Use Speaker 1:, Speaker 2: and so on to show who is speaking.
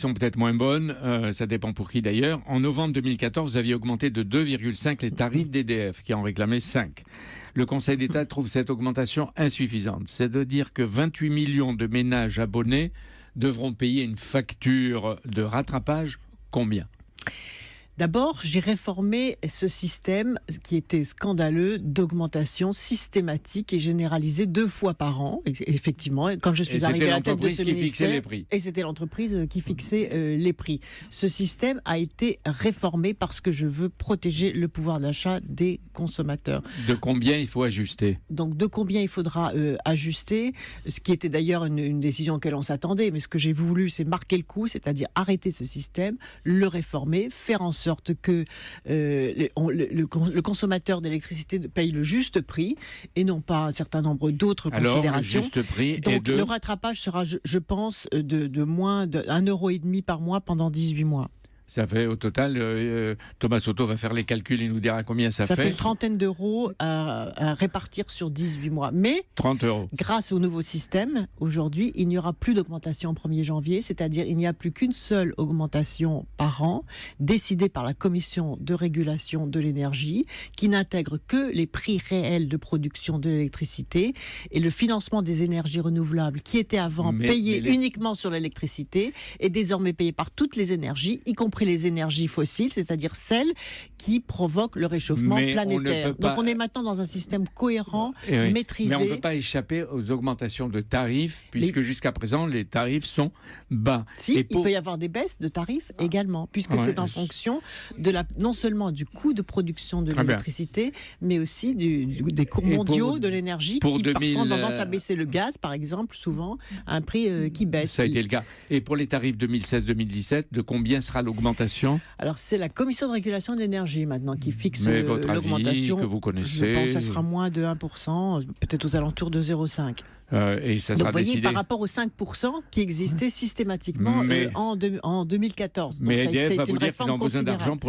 Speaker 1: Sont peut-être moins bonnes, ça dépend pour qui d'ailleurs. En novembre 2014, vous aviez augmenté de 2,5 les tarifs d'EDF, qui en réclamait 5. Le Conseil d'État trouve cette augmentation insuffisante. C'est-à-dire que 28 millions de ménages abonnés devront payer une facture de rattrapage. Combien ?
Speaker 2: D'abord, j'ai réformé ce système qui était scandaleux d'augmentation systématique et généralisée 2 fois par an. Et effectivement, quand je suis arrivée à la tête de ce ministère, et c'était l'entreprise qui fixait les prix. Ce système a été réformé parce que je veux protéger le pouvoir d'achat des consommateurs.
Speaker 1: De combien il faut ajuster ?
Speaker 2: Donc, de combien il faudra ajuster, ce qui était d'ailleurs une décision auquel on s'attendait. Mais ce que j'ai voulu, c'est marquer le coup, c'est-à-dire arrêter ce système, le réformer, faire en sorte que le consommateur d'électricité paye le juste prix et non pas un certain nombre d'autres considérations.
Speaker 1: Le juste prix
Speaker 2: donc le rattrapage sera, je pense, de moins de 1,5 € par mois pendant 18 mois.
Speaker 1: Ça fait au total, Thomas Soto va faire les calculs et nous dira combien ça fait.
Speaker 2: Ça fait une trentaine d'euros à répartir sur 18 mois. Mais
Speaker 1: 30 €.
Speaker 2: Grâce au nouveau système, aujourd'hui, il n'y aura plus d'augmentation au 1er janvier, c'est-à-dire il n'y a plus qu'une seule augmentation par an, décidée par la Commission de régulation de l'énergie, qui n'intègre que les prix réels de production de l'électricité et le financement des énergies renouvelables, qui était avant payé uniquement sur l'électricité, est désormais payé par toutes les énergies, y compris les énergies fossiles, c'est-à-dire celles qui provoquent le réchauffement planétaire. Donc on est maintenant dans un système cohérent, maîtrisé.
Speaker 1: Mais on ne peut pas échapper aux augmentations de tarifs, puisque jusqu'à présent, les tarifs sont bas.
Speaker 2: Si, il peut y avoir des baisses de tarifs également, puisque c'est en fonction de non seulement du coût de production de l'électricité, mais aussi des cours mondiaux de l'énergie, qui parfois ont tendance à baisser. Le gaz, par exemple, souvent, à un prix qui baisse.
Speaker 1: Ça a été le cas. Et pour les tarifs 2016-2017, de combien sera l'augmentation ?
Speaker 2: Alors, c'est la Commission de régulation de l'énergie maintenant qui fixe
Speaker 1: l'augmentation que vous connaissez.
Speaker 2: Je pense que ça sera moins de 1%, peut-être aux alentours de 0,5%.
Speaker 1: Et ça
Speaker 2: Donc,
Speaker 1: sera
Speaker 2: vous voyez,
Speaker 1: décidé
Speaker 2: par rapport aux 5% qui existaient systématiquement en 2014. Donc,
Speaker 1: mais
Speaker 2: ça a
Speaker 1: EDF va
Speaker 2: été
Speaker 1: vous
Speaker 2: une
Speaker 1: dire qu'ils
Speaker 2: réforme
Speaker 1: ont besoin d'argent
Speaker 2: considérable.
Speaker 1: pour les